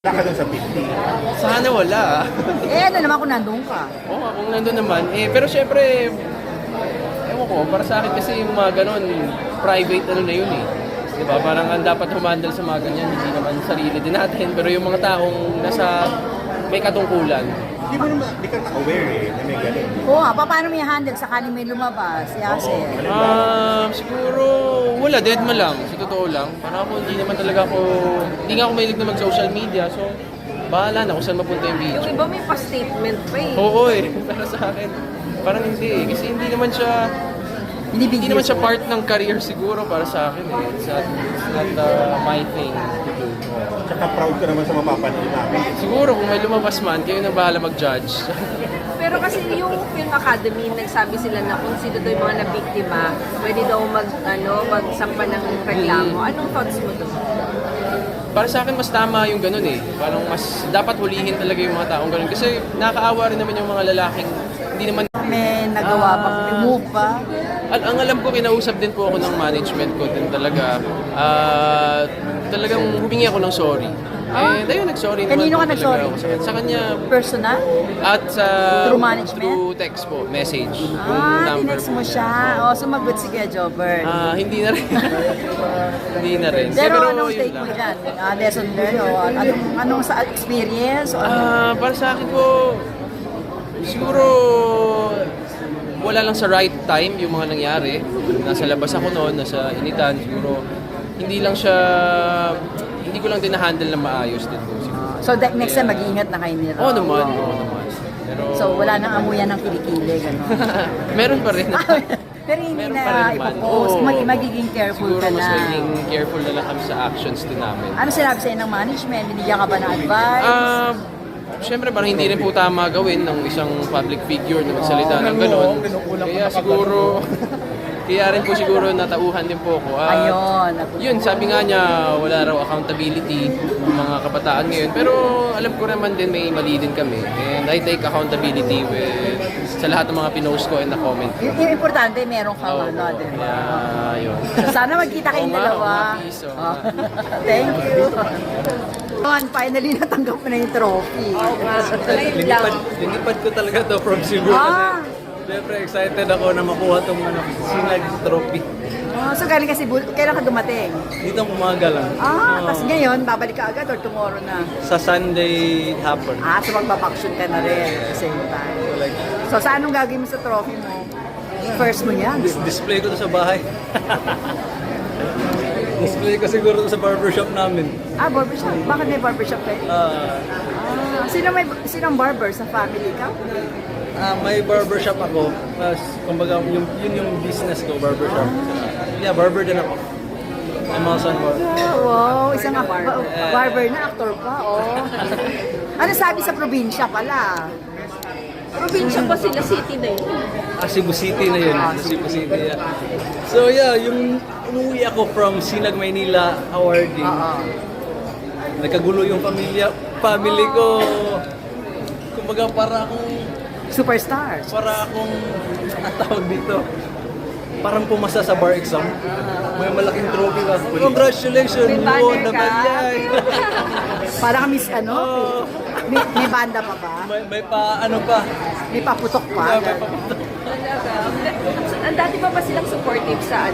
Wala ka dun sa 50. Sana wala. Ano naman kung nandun ka? Oo nga, kung nandun naman. Pero syempre, ewan ko, para sa akin kasi yung mga ganun, private ano na yun eh. Diba? Parang ang dapat humandle sa mga ganyan, hindi naman sarili din natin. Pero yung mga taong nasa may katungkulan. Di ka na-aware eh, na may ganun. Oo nga, paano may handle sakaling may lumabas? Yase. Siguro, wala, dead ma lang. Sa totoo lang. Parang ako, hindi nga ako mahilig na mag-social media. So, bahala na kung saan mapunta yung video. Yung iba may pa-statement pa eh. Oo eh, para sa akin. Parang hindi eh. Kasi hindi naman siya part ng career siguro para sa akin eh. It's not my thing to do. Tsaka proud ka naman sa mapapanood namin. Siguro kung may lumabas man, kayo na bahala mag-judge. Pero kasi yung Film Academy, nagsabi sila na kung sino daw yung mga nabiktima, pwede daw magsampa ng reklamo. Anong thoughts mo doon? Para sa akin, mas tama yung ganun eh. Parang mas dapat hulihin talaga yung mga taong ganun. Kasi nakakaawa rin naman yung mga lalaking hindi naman... May nagawa pa, remove pa. Ang alam ko, kinausap din po ako ng management ko din talaga. Talagang humingi ako ng sorry. And ayun, nag-sorry naman. Kanino ka po nag-sorry? talaga ako sa kanya. Personal? At sa... Through management? Through text po, message. Yung Tinext mo siya. Sumagot si Kuya Jobber. Hindi na rin. Hindi na rin. Pero anong yun take mo lang. dyan? Lesson learned? O anong sa experience? O Para sa akin po, siguro wala lang sa right time yung mga nangyari. Nasa labas ako noon, nasa initan, siguro hindi ko lang din na-handle na maayos din po siguro. So next time mag-iingat na kayo nila? Oo naman. Pero, So wala nang amuyan ng kilikili, gano'n? meron pa rin. Pero hindi Meron pa rin na naman. ipopost, Oo. magiging careful Siguro ka mas na. magiging careful na lang kami sa actions din namin. Ano sinabi sa'yo ng management? Binigyan ka ba ng advice? Siyempre parang hindi rin po tama gawin ng isang public figure na magsalita ng gano'n. Kaya siguro, kaya rin po siguro natauhan din po ako. Ayun. Yun, sabi nga niya, wala raw accountability ng mga kabataan ngayon. Pero alam ko naman din may mali din kami. And I take accountability sa lahat ng mga pinost ko and na comment. Yung importante, meron kang di ba? Kaya, yun. So, sana magkita kayong Oo nga, dalawa. oo nga, please, oo nga. Thank you. Finally, natanggap mo na yung trophy. Linipad ko talaga to from Cebu. Siyempre excited ako na makuha tong Sinag trophy. So galing kasi, kailan ka dumating? Dito ang umaga lang. Tapos ngayon, babalik ka agad or tomorrow na? Sa Sunday hapon. So magpapaksyon ka na rin at the same time. So saan anong gagawin mo sa trophy mo? First mo yan? Display ko to sa bahay. Display ko siguro to sa barbershop namin. Barbershop. Bakit may barbershop kayo? Sino ang barber sa family ka? May barbershop ako. Kumbaga, yun yung business ko, barbershop. Yeah, barber din ako. I'm also on barber. Wow, isang barber na, actor pa, Ano sabi sa probinsya pala? Probinsya ba sila? City na yun? Cebu City na yun. Cebu City, yeah. So yeah, yung umuwi ako from Sinag, Maynila awarding. Nagkagulo yung family ko. Kumbaga para akong Superstars. Para akong tawag dito. Parang pumasa sa bar exam. May malaking trophy ba? Congratulations! May You banner won the ka? medal! Para kami may banda pa ba? May pa, ano pa? May paputok pa? May paputok. Ang dati pa ba silang supportive sa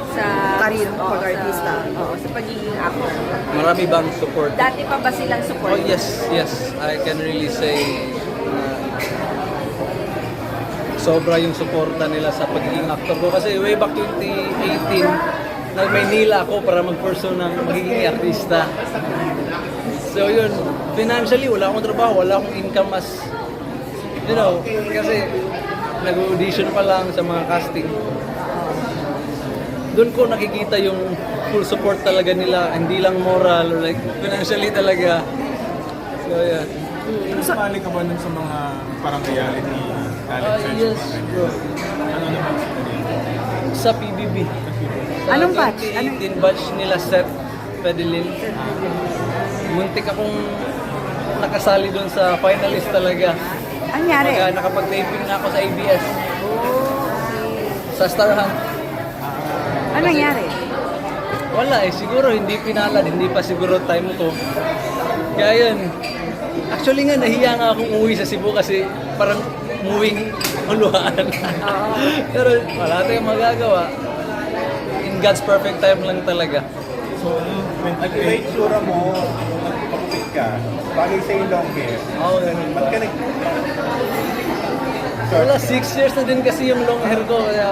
sa Career mo, pag-artista? Sa pagiging actor? Marami bang support? Dati pa ba silang Oh supportive? yes. I can really say sobra yung suporta nila sa pagiging actor ko. Kasi way back 2018, nag-Maynila ako para mag-pursue ng magiging artista. So yun, financially, wala akong trabaho, wala akong income as, kasi nag-audition pa lang sa mga casting. Doon ko nakikita yung full support talaga nila, hindi lang moral, like financially talaga. So yeah. Nasali ka ba nun sa mga parang reality talent shows? Yes, bro. Ano naman? Sa PBB. Anong batch? 2018 batch nila Seth Pedelin. Muntik akong nakasali doon sa finalist talaga. Ang nangyari? Nakapag-taping na ako sa ABS. Sa Star Hunt. Ano nangyari? Wala siguro hindi pinalad, hindi pa siguro time ko. Kaya yun. Actually nga, nahiya nga akong umuwi sa Cebu kasi parang umuwing uluhan. Pero wala tayong magagawa. In God's perfect time lang talaga. So, At iba yung tsura mo, pagpupit ka, bagay sa yung long hair. Oo, ganun. Ba't ka nag... Wala, 6 years na din kasi yung long hair ko. Kaya,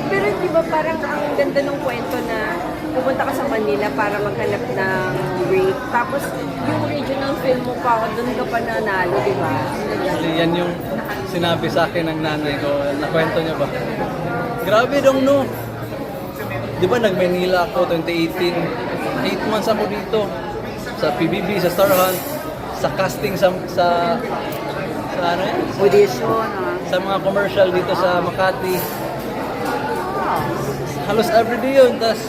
Pero di ba parang ang ganda ng kwento na pupunta ka sa Manila para maghanap ng break. Tapos yung original film mo pa, doon ka pa nanalo, di ba? actually, yan yung sinabi sa akin ng nanay ko. Nakwento niya ba? Grabe dong, no? Di ba nag-Manila ako 2018? 8 months ako dito. Sa PBB, sa Star Hunt, sa casting sa ano yan? Audition, Sa mga commercial dito sa Makati. Halos everyday yun. Tas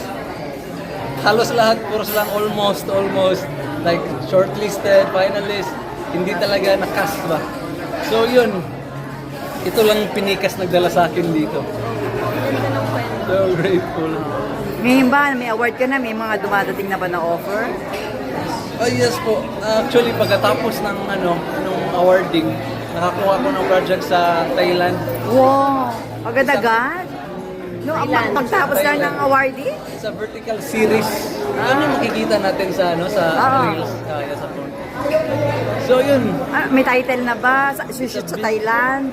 halos lahat, puros lang almost. Like shortlisted, finalist. Hindi talaga na-cast ba? So yun. Ito lang pinikas nagdala sa akin dito. So grateful. Ngayon ba, may award ka na, may mga dumadating na ba na offer? Oh yes po. Actually, pagkatapos ng nung awarding, nakakuha ko ng project sa Thailand. Wow, agad-agad? No, Thailand. pagtapos lang ng awardee? Sa vertical series. Yun yung makikita natin sa sa Ah. Reels. Yeah, sa phone. So yun. May title na ba? Shoot sa Thailand?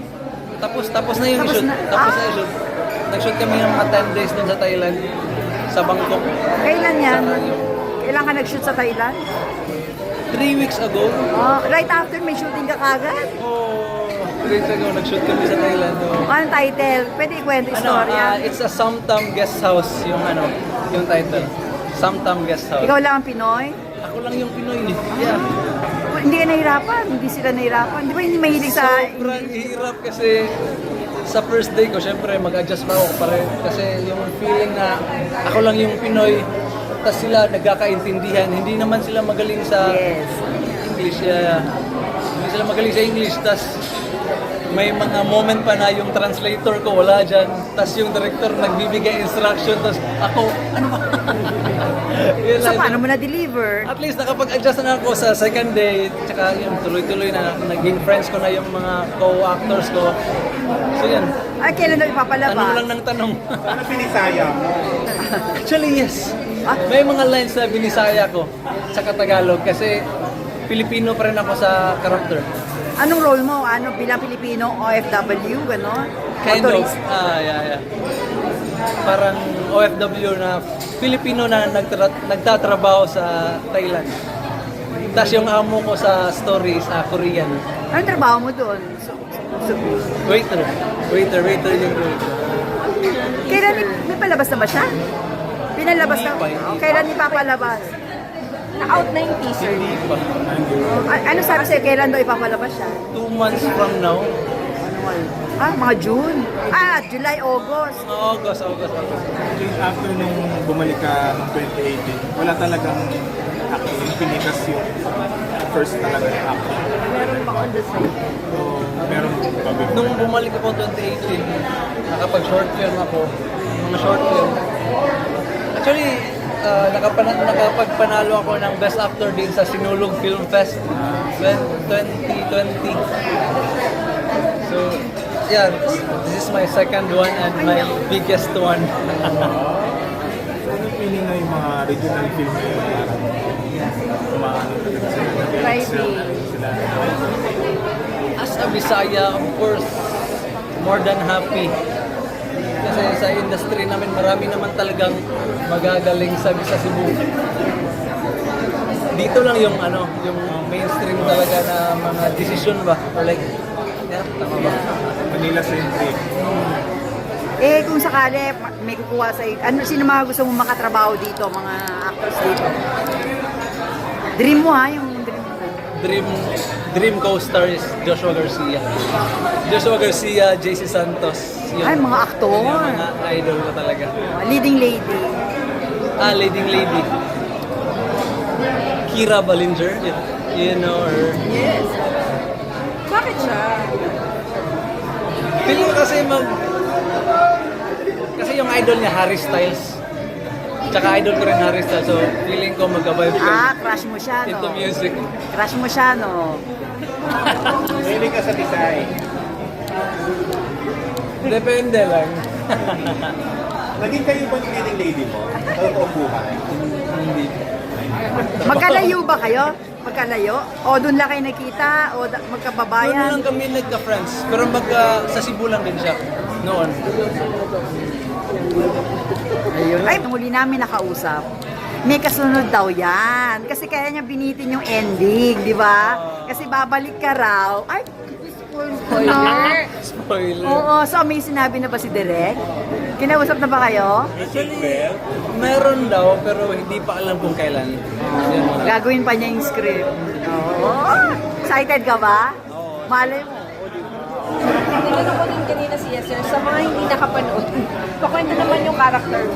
Tapos na yung Tapos shoot. na. Tapos na Ah. yung shoot. Nag-shoot kami ng mga 10 days dun sa Thailand. Sa Bangkok. Kailan yan? Saka yung Kailan ka nag-shoot sa Thailand? 3 weeks ago. Oh, right after, may shooting ka kagad? Oh, 3 weeks ago, nag-shoot kami sa Thailand. Oh. Anong title? Pwede ikwento istorya. It's a Samtam Guest House yung title. Samtam Guest House. Ikaw lang ang Pinoy? Ako lang yung Pinoy. Yeah. Hindi ka nahirapan? Hindi sila nahirapan? Di ba hindi mahilig sa... Sobrang hirap kasi sa first day ko, syempre mag-adjust pa ako kasi yung feeling na ako lang yung Pinoy, tapos sila nagkakaintindihan. Hindi naman sila magaling sa Yes. English. Hindi sila magaling sa English. Tapos may mga moment pa na yung translator ko wala dyan. Tapos yung director nagbibigay instruction. Tapos ako, ano ba? Yun So, lang. paano mo na-deliver? At least nakapag-adjust na ako sa second day. Tsaka yun, tuloy-tuloy na naging friends ko na yung mga co-actors ko. So yan, Ay, kailan daw ipapalabas? tanong lang ng tanong. Ano pinisaya mo? Actually, yes. May mga lines na binisaya ko sa Tagalog kasi Pilipino pa rin ako sa character. Anong role mo? Ano, bilang Pilipino, OFW, gano'n? Kind of, Tourist? yeah. Parang OFW na Pilipino na nagtatrabaho sa Thailand. Tapos yung amo ko sa story is Korean. Anong trabaho mo doon? Waiter yung role ko. Kailan may palabas na ba siya? Pinalabas na? Hindi pa, hindi Oh, kailan ipapalabas? Na-out na yung teaser. Hindi pa. Ano sabi sa'yo, kailan daw ipapalabas siya? 2 months from now. Mga June. July, August. August. after nung bumalik ka ng 2018, wala talagang acting, pinikas yung first talaga yung acting. Meron pa on the side. So, meron pa ba? Nung bumalik ako 2018, nakapag-short film ako. Mga short film. Actually, nakapagpanalo ako ng Best Actor din sa Sinulog Film Fest 2020. So, yeah, this is my second one and my biggest one. So, anong feeling na yung mga regional film na yun? Parang kumaano talaga sila. Private. Sila. As a Bisaya, of course, more than happy. Kasi sa industry namin, marami naman talagang magagaling sa Cebu. Dito lang yung yung mainstream talaga na mga decision ba? Or like, yeah, tama ba? Manila-centric. Kung sakali, may kukuha sa'yo, sino mga gusto mo makatrabaho dito, mga actors dito? Dream mo yung dream mo. Dream co-star is Joshua Garcia, JC Santos. Ay, mga aktor. Yung mga idol ko talaga. Leading lady. Leading lady. Kira Ballinger, you know her. Yes. Bakit siya? Feeling ko kasi kasi yung idol niya, Harry Styles. Tsaka idol ko rin Harry Styles, so feeling ko mag-vibe ko Crush mo siya, no? into music. Crush mo siya, no? Mahilig ka sa design. Depende lang. Naging kayo ba ni leading lady mo? Sa totoong buhay? Hindi. Magkalayo ba kayo? Magkalayo? O doon lang kayo nakita? O Doon magkababayan? lang kami nagka-friends, pero sa Cebu lang din siya noon. Ayun. Ay, muli namin nakausap. May kasunod daw yan. Kasi kaya niya binitin yung ending, di ba? Kasi babalik ka raw. Ay, spoiler. Spoiler. Oo, so may sinabi na ba si Direk? Kinausap na ba kayo? Actually, meron daw, pero hindi pa alam kung kailan. Yan lang. Gagawin pa niya yung script. Oo. Excited ka ba? Malay mo. Tinanong ko din kanina si Yesir, sa mga hindi nakapanood, pakwento naman yung character mo.